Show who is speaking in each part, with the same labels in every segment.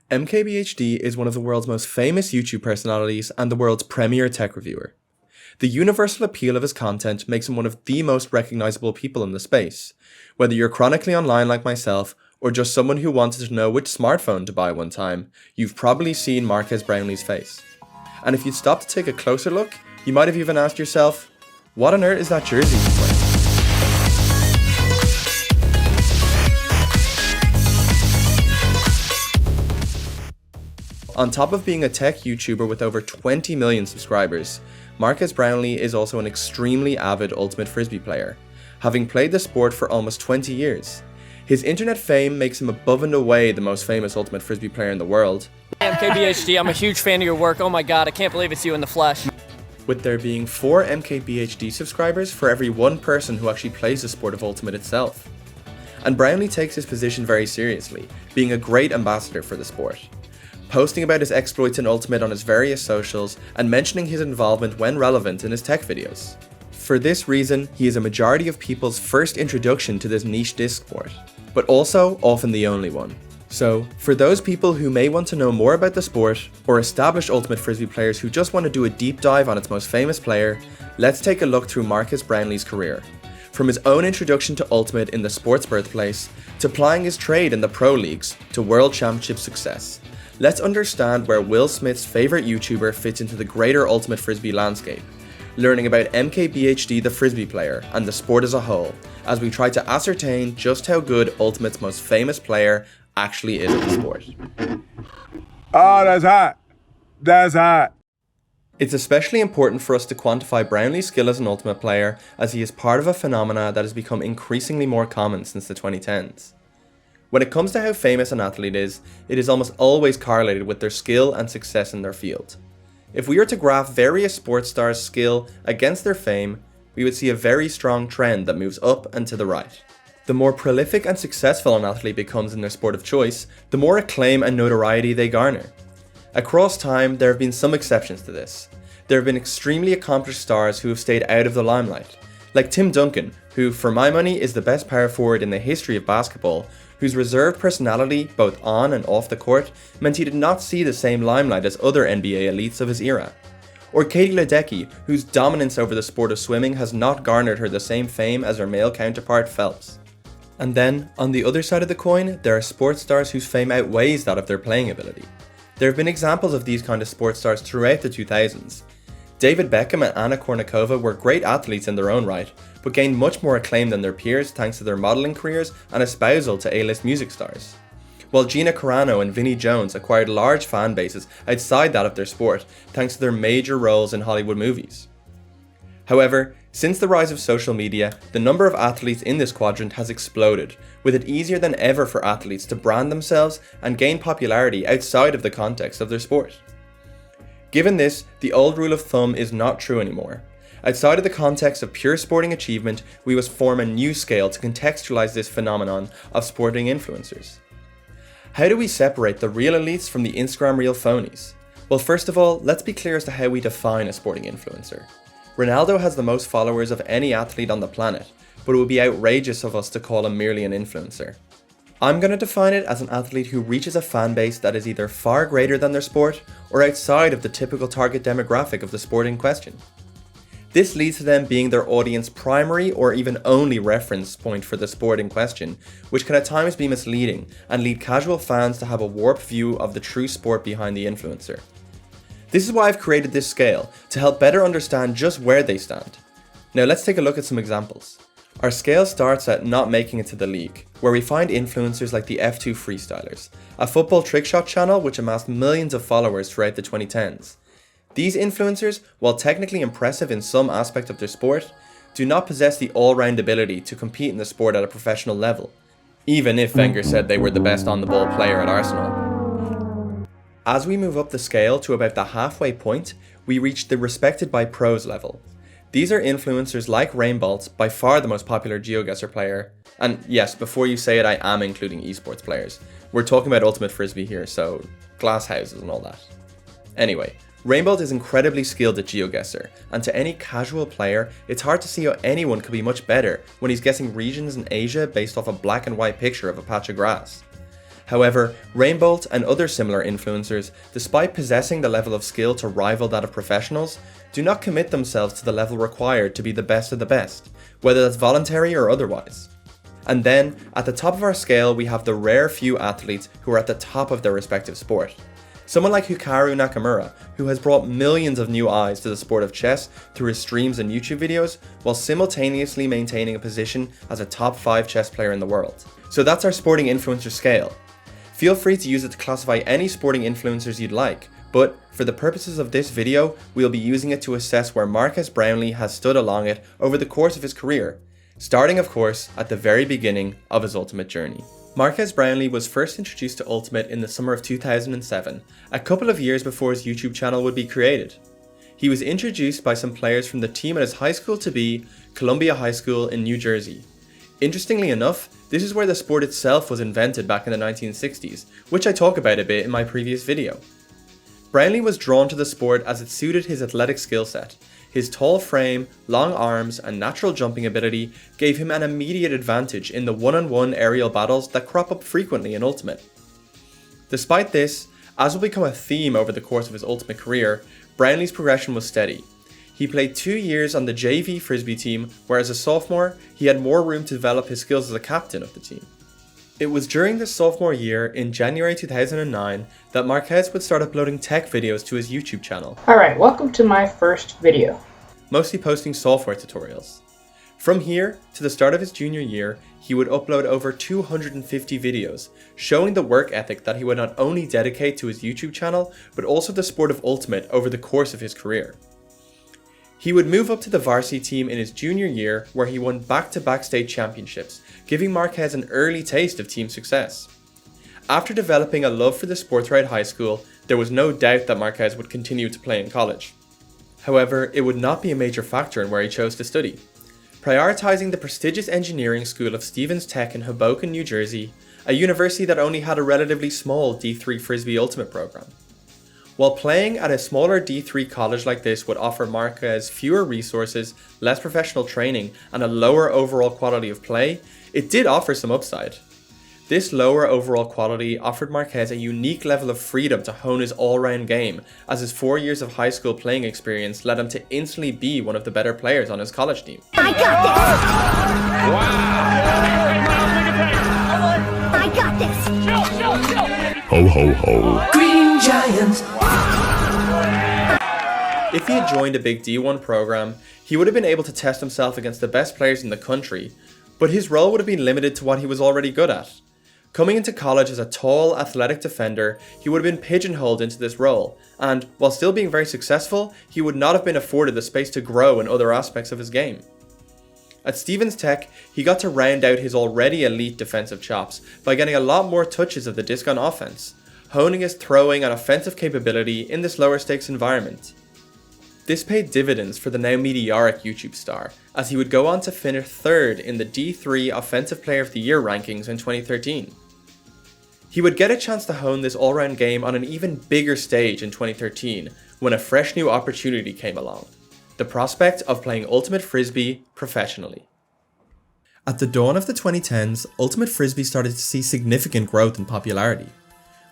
Speaker 1: MKBHD is one of the world's most famous YouTube personalities and the world's premier tech reviewer. The universal appeal of his content makes him one of the most recognizable people in the space, whether you're chronically online like myself or just someone who wanted to know which smartphone to buy one time, you've probably seen Marques Brownlee's face. And if you'd stop to take a closer look, you might have even asked yourself, what on earth is that jersey he's wearing? On top of being a tech YouTuber with over 20 million subscribers, Marques Brownlee is also an extremely avid ultimate Frisbee player, having played the sport for almost 20 years. His internet fame makes him above and away the most famous ultimate Frisbee player in the world.
Speaker 2: MKBHD, I'm a huge fan of your work. Oh my god, I can't believe it's you in the flesh.
Speaker 1: With there being 4 MKBHD subscribers for every one person who actually plays the sport of ultimate itself. And Brownlee takes his position very seriously, being a great ambassador for the sport, posting about his exploits in Ultimate on his various socials and mentioning his involvement when relevant in his tech videos. For this reason, he is a majority of people's first introduction to this niche disc sport, but also often the only one. So, for those people who may want to know more about the sport, or established Ultimate Frisbee players who just want to do a deep dive on its most famous player, let's take a look through Marques Brownlee's career. From his own introduction to Ultimate in the sport's birthplace, to plying his trade in the pro leagues, to World Championship success. Let's understand where Will Smith's favourite YouTuber fits into the greater Ultimate Frisbee landscape, learning about MKBHD the Frisbee player and the sport as a whole, as we try to ascertain just how good Ultimate's most famous player actually is at the sport.
Speaker 3: Oh, that's hot. That's hot.
Speaker 1: It's especially important for us to quantify Brownlee's skill as an Ultimate player, as he is part of a phenomena that has become increasingly more common since the 2010s. When it comes to how famous an athlete is, it is almost always correlated with their skill and success in their field. If we were to graph various sports stars' skill against their fame, we would see a very strong trend that moves up and to the right. The more prolific and successful an athlete becomes in their sport of choice, the more acclaim and notoriety they garner. Across time, there have been some exceptions to this. There have been extremely accomplished stars who have stayed out of the limelight, like Tim Duncan, who, for my money, is the best power forward in the history of basketball, whose reserved personality, both on and off the court, meant he did not see the same limelight as other NBA elites of his era. Or Katie Ledecky, whose dominance over the sport of swimming has not garnered her the same fame as her male counterpart Phelps. And then, on the other side of the coin, there are sports stars whose fame outweighs that of their playing ability. There have been examples of these kind of sports stars throughout the 2000s. David Beckham and Anna Kournikova were great athletes in their own right, but gained much more acclaim than their peers thanks to their modelling careers and espousal to A-list music stars. While Gina Carano and Vinnie Jones acquired large fan bases outside that of their sport thanks to their major roles in Hollywood movies. However, since the rise of social media, the number of athletes in this quadrant has exploded, with it easier than ever for athletes to brand themselves and gain popularity outside of the context of their sport. Given this, the old rule of thumb is not true anymore. Outside of the context of pure sporting achievement, we must form a new scale to contextualize this phenomenon of sporting influencers. How do we separate the real elites from the Instagram reel phonies? Well, first of all, let's be clear as to how we define a sporting influencer. Ronaldo has the most followers of any athlete on the planet, but it would be outrageous of us to call him merely an influencer. I'm going to define it as an athlete who reaches a fan base that is either far greater than their sport or outside of the typical target demographic of the sport in question. This leads to them being their audience's primary or even only reference point for the sport in question, which can at times be misleading and lead casual fans to have a warped view of the true sport behind the influencer. This is why I've created this scale, to help better understand just where they stand. Now let's take a look at some examples. Our scale starts at not making it to the league, where we find influencers like the F2 Freestylers, a football trickshot channel which amassed millions of followers throughout the 2010s. These influencers, while technically impressive in some aspect of their sport, do not possess the all-round ability to compete in the sport at a professional level, even if Wenger said they were the best on-the-ball player at Arsenal. As we move up the scale to about the halfway point, we reach the respected by pros level. These are influencers like Rainbolt, by far the most popular GeoGuessr player. And yes, before you say it, I am including esports players. We're talking about Ultimate Frisbee here, so glass houses and all that. Anyway, Rainbolt is incredibly skilled at GeoGuessr, and to any casual player, it's hard to see how anyone could be much better when he's guessing regions in Asia based off a black and white picture of a patch of grass. However, Rainbolt and other similar influencers, despite possessing the level of skill to rival that of professionals, do not commit themselves to the level required to be the best of the best, whether that's voluntary or otherwise. And then, at the top of our scale, we have the rare few athletes who are at the top of their respective sport. Someone like Hikaru Nakamura, who has brought millions of new eyes to the sport of chess through his streams and YouTube videos, while simultaneously maintaining a position as a top 5 chess player in the world. So that's our sporting influencer scale. Feel free to use it to classify any sporting influencers you'd like, but for the purposes of this video, we'll be using it to assess where Marques Brownlee has stood along it over the course of his career, starting of course at the very beginning of his Ultimate journey. Marques Brownlee was first introduced to Ultimate in the summer of 2007, a couple of years before his YouTube channel would be created. He was introduced by some players from the team at his high school to be, Columbia High School in New Jersey. Interestingly enough, this is where the sport itself was invented back in the 1960s, which I talk about a bit in my previous video. Brownlee was drawn to the sport as it suited his athletic skill set. His tall frame, long arms, and natural jumping ability gave him an immediate advantage in the one-on-one aerial battles that crop up frequently in Ultimate. Despite this, as will become a theme over the course of his Ultimate career, Brownlee's progression was steady. He played 2 years on the JV Frisbee team, where as a sophomore, he had more room to develop his skills as a captain of the team. It was during this sophomore year, in January 2009, that Marques would start uploading tech videos to his YouTube channel.
Speaker 4: Alright, welcome to my first video.
Speaker 1: Mostly posting software tutorials. From here, to the start of his junior year, he would upload over 250 videos, showing the work ethic that he would not only dedicate to his YouTube channel, but also the sport of Ultimate over the course of his career. He would move up to the varsity team in his junior year, where he won back-to-back state championships, giving Marques an early taste of team success. After developing a love for the sport throughout high school, there was no doubt that Marques would continue to play in college. However, it would not be a major factor in where he chose to study. Prioritizing the prestigious engineering school of Stevens Tech in Hoboken, New Jersey, a university that only had a relatively small D3 Frisbee Ultimate program. While playing at a smaller D3 college like this would offer Marques fewer resources, less professional training, and a lower overall quality of play, it did offer some upside. This lower overall quality offered Marques a unique level of freedom to hone his all-round game, as his 4 years of high school playing experience led him to instantly be one of the better players on his college team.
Speaker 5: I got this! Wow! I got this!
Speaker 3: Ho ho ho.
Speaker 5: Green Giant!
Speaker 1: If he had joined a big D1 program, he would have been able to test himself against the best players in the country, but his role would have been limited to what he was already good at. Coming into college as a tall, athletic defender, he would have been pigeonholed into this role, and, while still being very successful, he would not have been afforded the space to grow in other aspects of his game. At Stevens Tech, he got to round out his already elite defensive chops by getting a lot more touches of the disc on offense, honing his throwing and offensive capability in this lower stakes environment. This paid dividends for the now meteoric YouTube star, as he would go on to finish third in the D3 Offensive Player of the Year rankings in 2013. He would get a chance to hone this all-round game on an even bigger stage in 2013, when a fresh new opportunity came along: the prospect of playing Ultimate Frisbee professionally. At the dawn of the 2010s, Ultimate Frisbee started to see significant growth in popularity.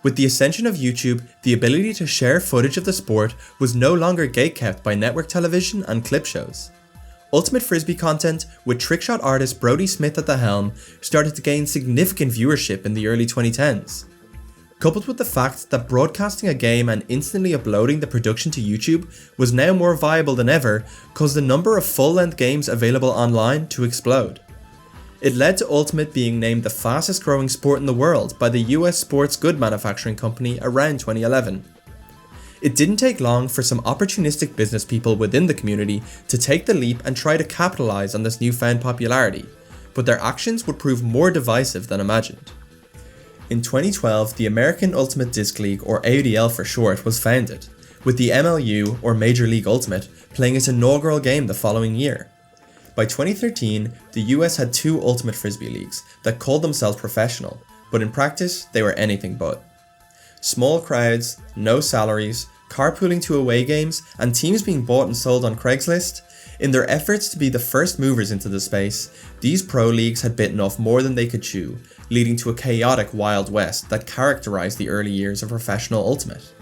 Speaker 1: With the ascension of YouTube, the ability to share footage of the sport was no longer gatekept by network television and clip shows. Ultimate Frisbee content, with trickshot artist Brodie Smith at the helm, started to gain significant viewership in the early 2010s. Coupled with the fact that broadcasting a game and instantly uploading the production to YouTube was now more viable than ever, caused the number of full-length games available online to explode. It led to Ultimate being named the fastest growing sport in the world by the US sports good manufacturing company around 2011. It didn't take long for some opportunistic business people within the community to take the leap and try to capitalize on this newfound popularity, but their actions would prove more divisive than imagined. In 2012, the American Ultimate Disc League, or AUDL for short, was founded, with the MLU, or Major League Ultimate, playing its inaugural game the following year. By 2013, the US had 2 Ultimate Frisbee leagues that called themselves professional, but in practice, they were anything but. Small crowds, no salaries, carpooling to away games, and teams being bought and sold on Craigslist, in their efforts to be the first movers into the space, these pro leagues had bitten off more than they could chew, leading to a chaotic Wild West that characterized the early years of professional Ultimate.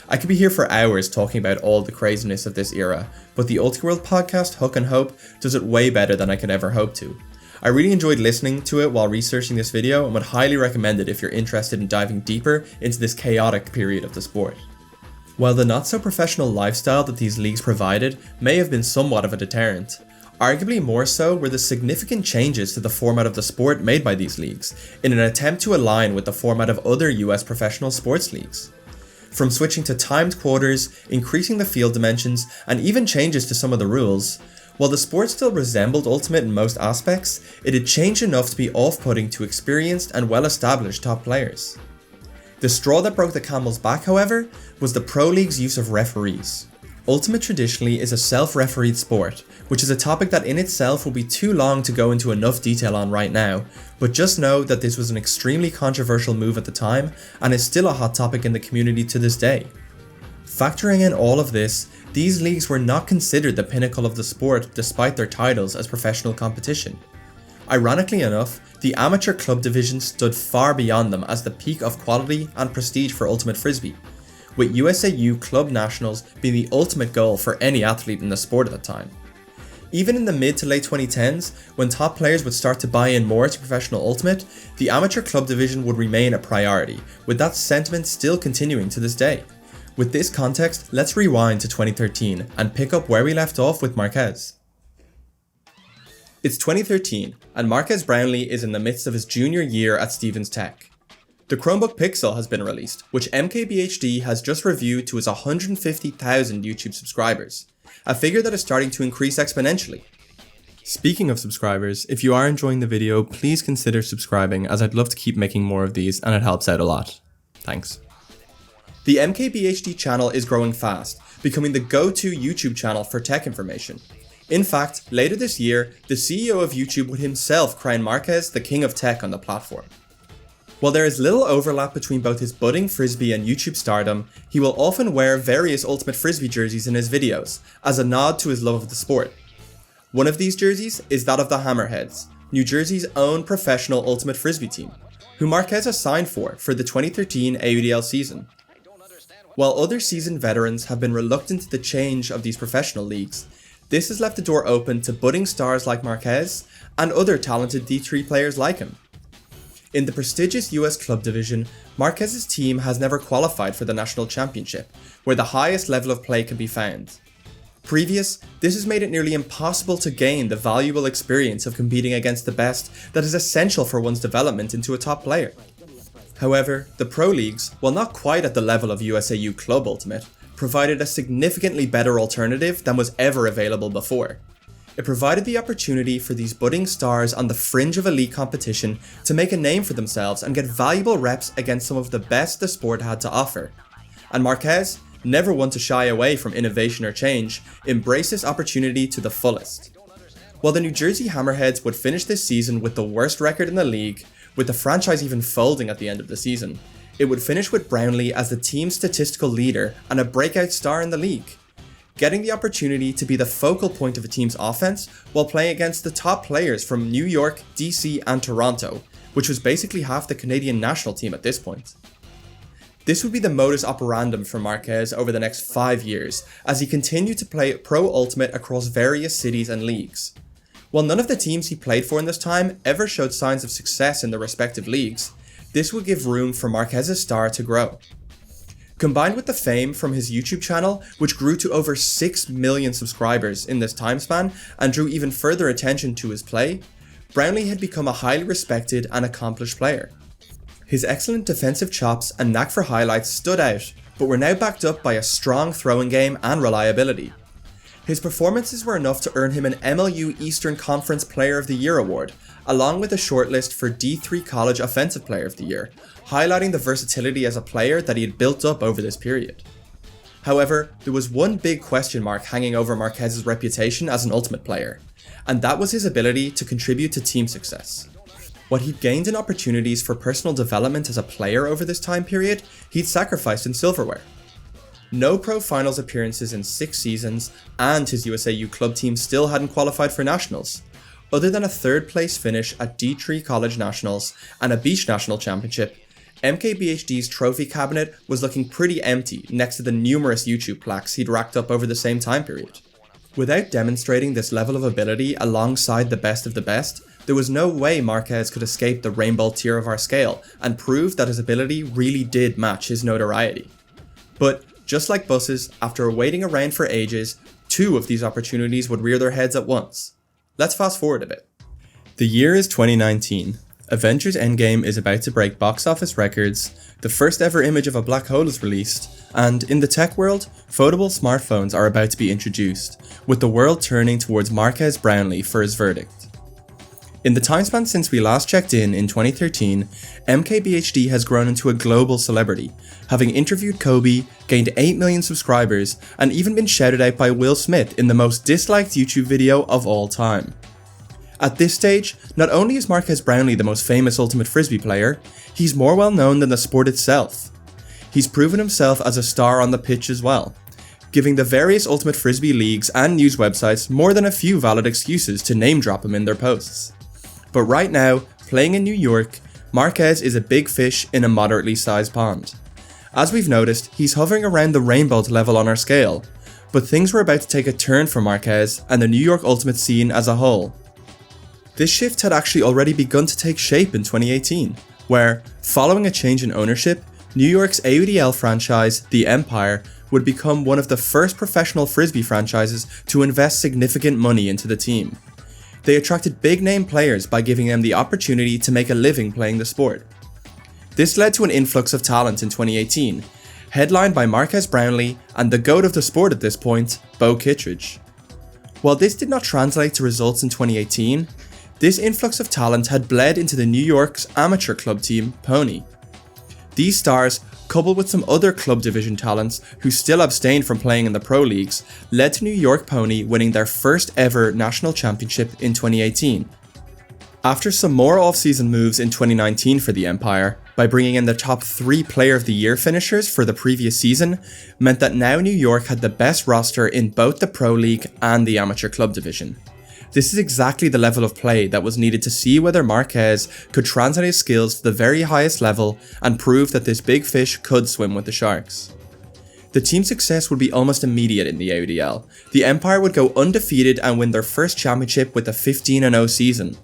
Speaker 1: I could be here for hours talking about all the craziness of this era, but the Ultiworld podcast Hook and Hope does it way better than I could ever hope to. I really enjoyed listening to it while researching this video and would highly recommend it if you're interested in diving deeper into this chaotic period of the sport. While the not-so-professional lifestyle that these leagues provided may have been somewhat of a deterrent, arguably more so were the significant changes to the format of the sport made by these leagues in an attempt to align with the format of other US professional sports leagues. From switching to timed quarters, increasing the field dimensions, and even changes to some of the rules, while the sport still resembled Ultimate in most aspects, it had changed enough to be off-putting to experienced and well-established top players. The straw that broke the camel's back, however, was the Pro League's use of referees. Ultimate traditionally is a self-refereed sport, which is a topic that in itself will be too long to go into enough detail on right now, but just know that this was an extremely controversial move at the time and is still a hot topic in the community to this day. Factoring in all of this, these leagues were not considered the pinnacle of the sport despite their titles as professional competition. Ironically enough, the amateur club division stood far beyond them as the peak of quality and prestige for Ultimate Frisbee, with USAU Club Nationals being the ultimate goal for any athlete in the sport at the time. Even in the mid to late 2010s, when top players would start to buy in more to professional Ultimate, the amateur club division would remain a priority, with that sentiment still continuing to this day. With this context, let's rewind to 2013 and pick up where we left off with Marques. It's 2013, and Marques Brownlee is in the midst of his junior year at Stevens Tech. The Chromebook Pixel has been released, which MKBHD has just reviewed to his 150,000 YouTube subscribers, a figure that is starting to increase exponentially. Speaking of subscribers, if you are enjoying the video, please consider subscribing, as I'd love to keep making more of these and it helps out a lot. Thanks. The MKBHD channel is growing fast, becoming the go-to YouTube channel for tech information. In fact, later this year, the CEO of YouTube would himself crown Marques the king of tech on the platform. While there is little overlap between both his budding Frisbee and YouTube stardom, he will often wear various Ultimate Frisbee jerseys in his videos, as a nod to his love of the sport. One of these jerseys is that of the Hammerheads, New Jersey's own professional Ultimate Frisbee team, who Marques has signed for the 2013 AUDL season. While other seasoned veterans have been reluctant to the change of these professional leagues, this has left the door open to budding stars like Marques and other talented D3 players like him. In the prestigious US club division, Marques' team has never qualified for the national championship, where the highest level of play can be found. This has made it nearly impossible to gain the valuable experience of competing against the best that is essential for one's development into a top player. However, the Pro Leagues, while not quite at the level of USAU Club Ultimate, provided a significantly better alternative than was ever available before. It provided the opportunity for these budding stars on the fringe of elite competition to make a name for themselves and get valuable reps against some of the best the sport had to offer. And Marques, never one to shy away from innovation or change, embraced this opportunity to the fullest. While the New Jersey Hammerheads would finish this season with the worst record in the league, with the franchise even folding at the end of the season, it would finish with Brownlee as the team's statistical leader and a breakout star in the league, getting the opportunity to be the focal point of a team's offense while playing against the top players from New York, DC and Toronto, which was basically half the Canadian national team at this point. This would be the modus operandum for Marques over the next 5 years, as he continued to play Pro Ultimate across various cities and leagues. While none of the teams he played for in this time ever showed signs of success in their respective leagues, this would give room for Marques' star to grow. Combined with the fame from his YouTube channel, which grew to over 6 million subscribers in this time span and drew even further attention to his play, Brownlee had become a highly respected and accomplished player. His excellent defensive chops and knack for highlights stood out, but were now backed up by a strong throwing game and reliability. His performances were enough to earn him an MLU Eastern Conference Player of the Year award, along with a shortlist for D3 College Offensive Player of the Year, highlighting the versatility as a player that he had built up over this period. However, there was one big question mark hanging over Marques' reputation as an Ultimate player, and that was his ability to contribute to team success. What he'd gained in opportunities for personal development as a player over this time period, he'd sacrificed in silverware. no pro finals appearances in 6 seasons, and his USAU club team still hadn't qualified for nationals. Other than a 3rd place finish at D3 College Nationals and a Beach National Championship, MKBHD's trophy cabinet was looking pretty empty next to the numerous YouTube plaques he'd racked up over the same time period. Without demonstrating this level of ability alongside the best of the best, there was no way Marques could escape the rainbow tier of our scale and prove that his ability really did match his notoriety. But just like buses, after waiting around for ages, 2 of these opportunities would rear their heads at once. Let's fast forward a bit. The year is 2019. Avengers Endgame is about to break box office records, the first ever image of a black hole is released, and in the tech world, foldable smartphones are about to be introduced, with the world turning towards Marques Brownlee for his verdict. In the time span since we last checked in 2013, MKBHD has grown into a global celebrity, having interviewed Kobe, gained 8 million subscribers, and even been shouted out by Will Smith in the most disliked YouTube video of all time. At this stage, not only is Marques Brownlee the most famous Ultimate Frisbee player, he's more well known than the sport itself. He's proven himself as a star on the pitch as well, giving the various Ultimate Frisbee leagues and news websites more than a few valid excuses to name drop him in their posts. But right now, playing in New York, Marques is a big fish in a moderately sized pond. As we've noticed, he's hovering around the rainbow level on our scale, but things were about to take a turn for Marques and the New York Ultimate scene as a whole. This shift had actually already begun to take shape in 2018, where, following a change in ownership, New York's AUDL franchise, the Empire, would become one of the first professional Frisbee franchises to invest significant money into the team. They attracted big-name players by giving them the opportunity to make a living playing the sport. This led to an influx of talent in 2018, headlined by Marques Brownlee and the GOAT of the sport at this point, Bo Kittredge. While this did not translate to results in 2018, this influx of talent had bled into the New York's amateur club team, Pony. These stars, coupled with some other club division talents who still abstained from playing in the pro leagues, led to New York Pony winning their first ever national championship in 2018. After some more off-season moves in 2019 for the Empire, by bringing in the top 3 Player of the Year finishers for the previous season, meant that now New York had the best roster in both the Pro League and the Amateur Club Division. This is exactly the level of play that was needed to see whether Marques could translate his skills to the very highest level and prove that this big fish could swim with the sharks. The team's success would be almost immediate in the AUDL. The Empire would go undefeated and win their first championship with a 15-0 season.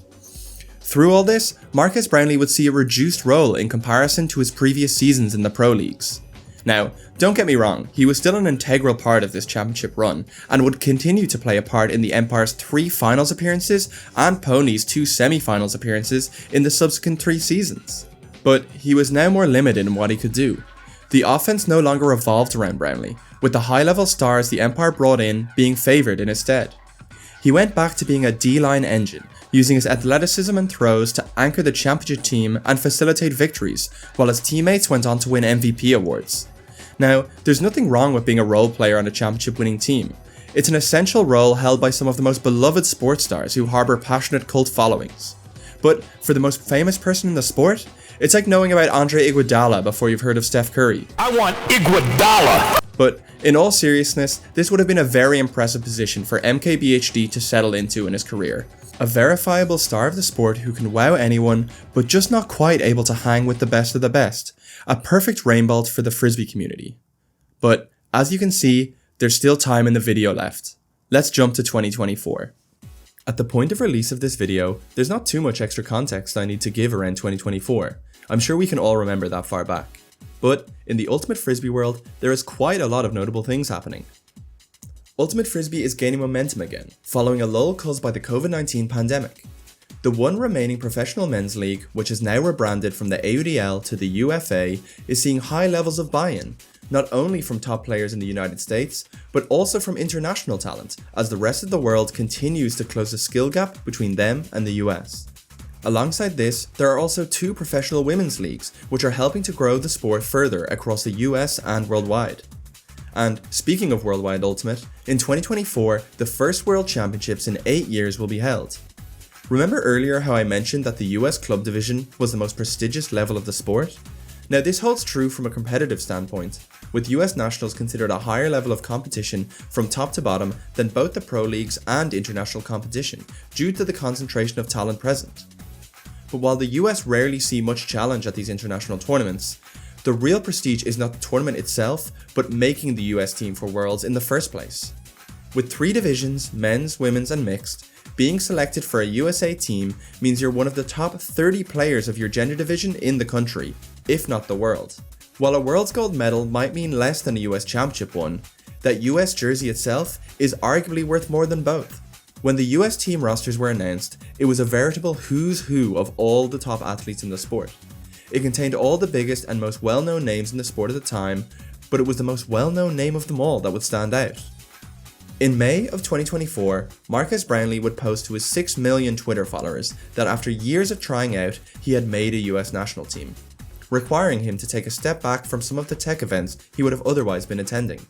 Speaker 1: Through all this, Marques Brownlee would see a reduced role in comparison to his previous seasons in the pro leagues. Now, don't get me wrong, he was still an integral part of this championship run, and would continue to play a part in the Empire's 3 finals appearances and Pony's 2 semi-finals appearances in the subsequent 3 seasons. But he was now more limited in what he could do. The offense no longer revolved around Brownlee, with the high-level stars the Empire brought in being favoured in his stead. He went back to being a D-line engine, using his athleticism and throws to anchor the championship team and facilitate victories, while his teammates went on to win MVP awards. Now, there's nothing wrong with being a role player on a championship winning team. It's an essential role held by some of the most beloved sports stars who harbour passionate cult followings. But for the most famous person in the sport, it's like knowing about Andre Iguodala before you've heard of Steph Curry.
Speaker 3: I want Iguodala!
Speaker 1: But in all seriousness, this would have been a very impressive position for MKBHD to settle into in his career. A verifiable star of the sport who can wow anyone, but just not quite able to hang with the best of the best. A perfect rainbow for the Frisbee community. But, as you can see, there's still time in the video left. Let's jump to 2024. At the point of release of this video, there's not too much extra context I need to give around 2024. I'm sure we can all remember that far back. But, in the Ultimate Frisbee world, there is quite a lot of notable things happening. Ultimate Frisbee is gaining momentum again, following a lull caused by the COVID-19 pandemic. The one remaining professional men's league, which is now rebranded from the AUDL to the UFA, is seeing high levels of buy-in, not only from top players in the United States, but also from international talent, as the rest of the world continues to close the skill gap between them and the US. Alongside this, there are also 2 professional women's leagues, which are helping to grow the sport further across the US and worldwide. And speaking of Worldwide Ultimate, in 2024, the first World Championships in 8 years will be held. Remember earlier how I mentioned that the US Club Division was the most prestigious level of the sport? Now this holds true from a competitive standpoint, with US nationals considered a higher level of competition from top to bottom than both the pro leagues and international competition, due to the concentration of talent present. But while the US rarely see much challenge at these international tournaments, the real prestige is not the tournament itself, but making the US team for Worlds in the first place. With 3 divisions, men's, women's and mixed, being selected for a USA team means you're one of the top 30 players of your gender division in the country, if not the world. While a World's gold medal might mean less than a US championship one, that US jersey itself is arguably worth more than both. When the US team rosters were announced, it was a veritable who's who of all the top athletes in the sport. It contained all the biggest and most well-known names in the sport at the time, but it was the most well-known name of them all that would stand out. In May of 2024, Marques Brownlee would post to his 6 million Twitter followers that after years of trying out, he had made a US national team, requiring him to take a step back from some of the tech events he would have otherwise been attending.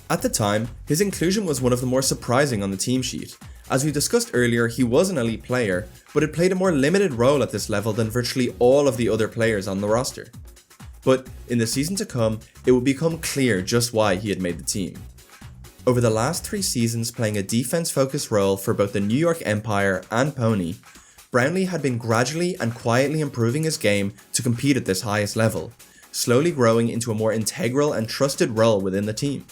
Speaker 1: At the time, his inclusion was one of the more surprising on the team sheet. As we discussed earlier, he was an elite player, but had played a more limited role at this level than virtually all of the other players on the roster. But in the season to come, it would become clear just why he had made the team. Over the last 3 seasons playing a defense-focused role for both the New York Empire and Pony, Brownlee had been gradually and quietly improving his game to compete at this highest level, slowly growing into a more integral and trusted role within the team.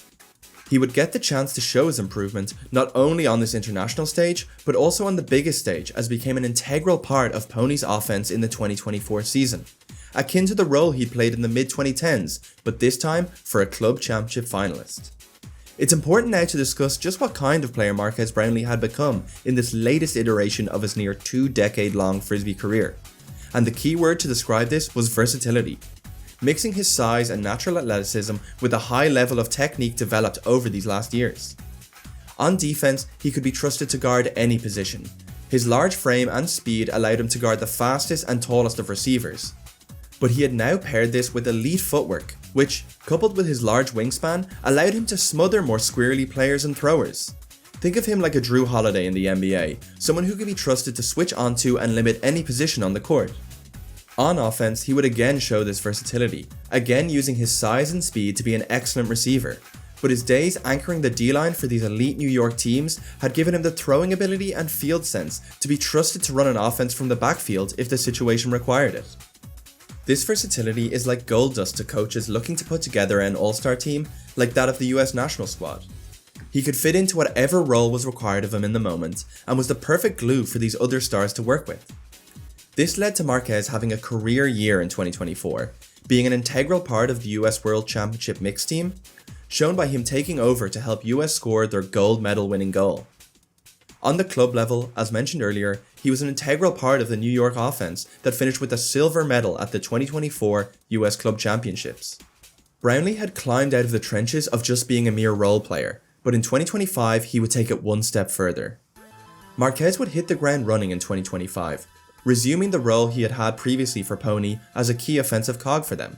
Speaker 1: He would get the chance to show his improvement not only on this international stage, but also on the biggest stage as became an integral part of Pony's offense in the 2024 season, akin to the role he'd played in the mid-2010s, but this time for a club championship finalist. It's important now to discuss just what kind of player Marques Brownlee had become in this latest iteration of his near 2-decade-long Frisbee career, and the key word to describe this was versatility. Mixing his size and natural athleticism with a high level of technique developed over these last years. On defense, he could be trusted to guard any position. His large frame and speed allowed him to guard the fastest and tallest of receivers. But he had now paired this with elite footwork, which, coupled with his large wingspan, allowed him to smother more squirrely players and throwers. Think of him like a Drew Holiday in the NBA, someone who could be trusted to switch onto and limit any position on the court. On offense, he would again show this versatility, again using his size and speed to be an excellent receiver, but his days anchoring the D-line for these elite New York teams had given him the throwing ability and field sense to be trusted to run an offense from the backfield if the situation required it. This versatility is like gold dust to coaches looking to put together an all-star team like that of the US national squad. He could fit into whatever role was required of him in the moment and was the perfect glue for these other stars to work with. This led to Marques having a career year in 2024, being an integral part of the US World Championship mixed team, shown by him taking over to help US score their gold medal winning goal. On the club level, as mentioned earlier, he was an integral part of the New York offense that finished with a silver medal at the 2024 US Club Championships. Brownlee had climbed out of the trenches of just being a mere role player, but in 2025 he would take it one step further. Marques would hit the ground running in 2025, resuming the role he had had previously for Pony as a key offensive cog for them,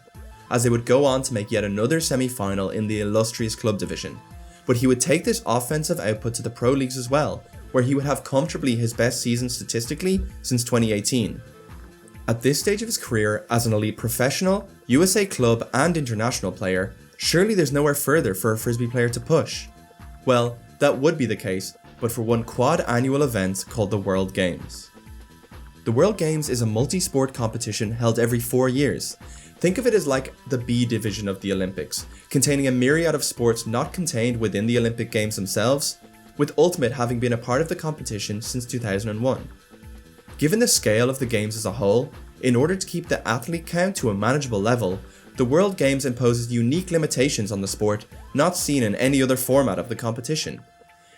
Speaker 1: as they would go on to make yet another semi-final in the illustrious club division. But he would take this offensive output to the pro leagues as well, where he would have comfortably his best season statistically since 2018. At this stage of his career as an elite professional, USA club and international player, surely there's nowhere further for a Frisbee player to push. Well, that would be the case, but for one quad annual event called the World Games. The World Games is a multi-sport competition held every 4 years. Think of it as like the B division of the Olympics, containing a myriad of sports not contained within the Olympic Games themselves, with Ultimate having been a part of the competition since 2001. Given the scale of the Games as a whole, in order to keep the athlete count to a manageable level, the World Games imposes unique limitations on the sport not seen in any other format of the competition.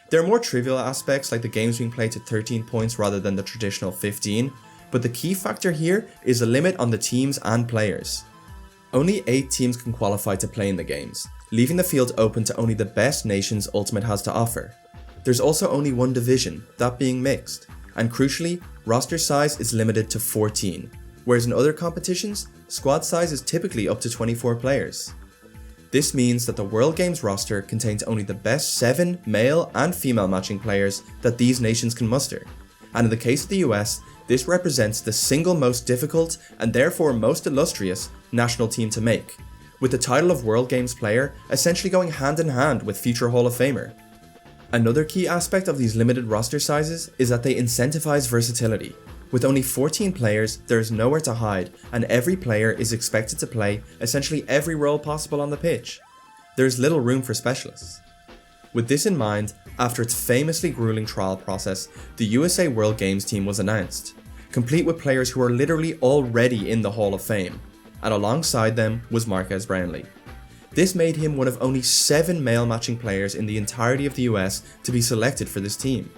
Speaker 1: There are more trivial aspects like the games being played to 13 points rather than the traditional 15, but the key factor here is a limit on the teams and players. Only 8 teams can qualify to play in the games, leaving the field open to only the best nations Ultimate has to offer. There's also only one division, that being mixed, and crucially, roster size is limited to 14, whereas in other competitions, squad size is typically up to 24 players. This means that the World Games roster contains only the best 7 male and female matching players that these nations can muster, and in the case of the US, this represents the single most difficult and therefore most illustrious national team to make, with the title of World Games player essentially going hand in hand with future Hall of Famer. Another key aspect of these limited roster sizes is that they incentivize versatility. With only 14 players, there is nowhere to hide, and every player is expected to play essentially every role possible on the pitch. There is little room for specialists. With this in mind, after its famously grueling trial process, the USA World Games team was announced, complete with players who are literally already in the Hall of Fame, and alongside them was Marques Brownlee. This made him one of only 7 male matching players in the entirety of the US to be selected for this team.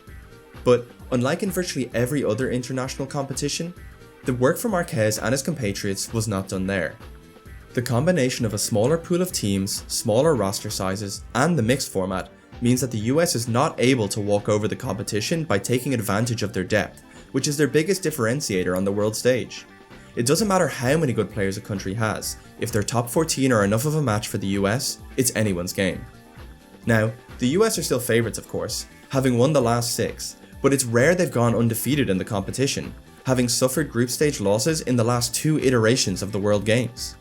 Speaker 1: But unlike in virtually every other international competition, the work for Marques and his compatriots was not done there. The combination of a smaller pool of teams, smaller roster sizes, and the mixed format means that the US is not able to walk over the competition by taking advantage of their depth, which is their biggest differentiator on the world stage. It doesn't matter how many good players a country has, if their top 14 are enough of a match for the US, it's anyone's game. Now, the US are still favourites of course, having won the last 6, but it's rare they've gone undefeated in the competition, having suffered group stage losses in the last 2 iterations of the World Games.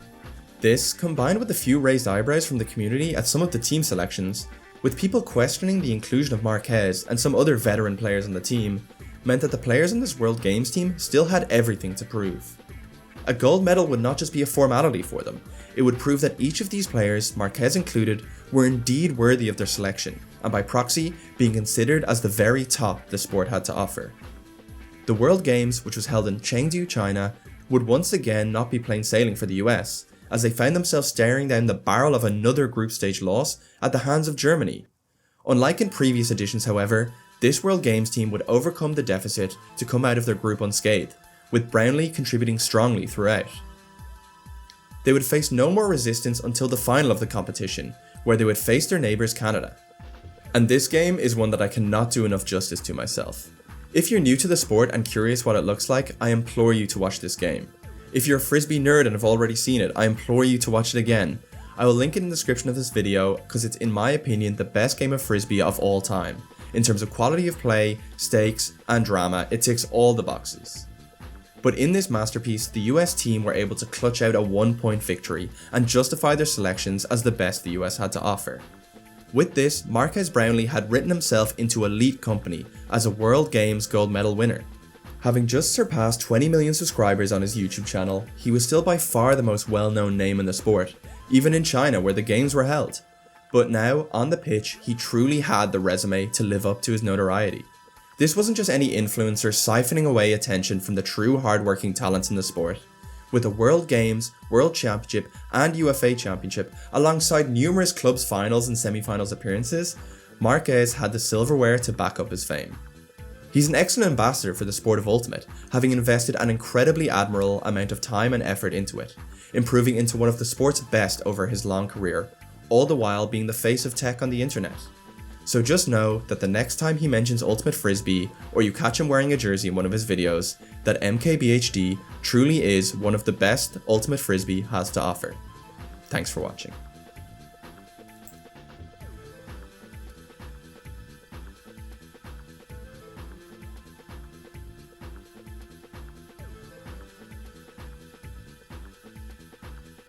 Speaker 1: This, combined with a few raised eyebrows from the community at some of the team selections, with people questioning the inclusion of Marques and some other veteran players on the team, meant that the players in this World Games team still had everything to prove. A gold medal would not just be a formality for them, it would prove that each of these players, Marques included, were indeed worthy of their selection, and by proxy, being considered as the very top the sport had to offer. The World Games, which was held in Chengdu, China, would once again not be plain sailing for the US, as they found themselves staring down the barrel of another group stage loss at the hands of Germany. Unlike in previous editions however, this World Games team would overcome the deficit to come out of their group unscathed, with Brownlee contributing strongly throughout. They would face no more resistance until the final of the competition, where they would face their neighbours Canada. And this game is one that I cannot do enough justice to myself. If you're new to the sport and curious what it looks like, I implore you to watch this game. If you're a Frisbee nerd and have already seen it, I implore you to watch it again. I will link it in the description of this video because it's in my opinion the best game of Frisbee of all time. In terms of quality of play, stakes, and drama, it ticks all the boxes. But in this masterpiece, the US team were able to clutch out a 1-point victory and justify their selections as the best the US had to offer. With this, Marques Brownlee had written himself into elite company as a World Games gold medal winner. Having just surpassed 20 million subscribers on his YouTube channel, he was still by far the most well-known name in the sport, even in China where the games were held. But now, on the pitch, he truly had the resume to live up to his notoriety. This wasn't just any influencer siphoning away attention from the true hard-working talents in the sport. With the World Games, World Championship, and UFA Championship, alongside numerous clubs finals and semi-finals appearances, Marques had the silverware to back up his fame. He's an excellent ambassador for the sport of Ultimate, having invested an incredibly admirable amount of time and effort into it, improving into one of the sport's best over his long career, all the while being the face of tech on the internet. So just know that the next time he mentions Ultimate Frisbee, or you catch him wearing a jersey in one of his videos, that MKBHD truly is one of the best Ultimate Frisbee has to offer. Thanks for watching.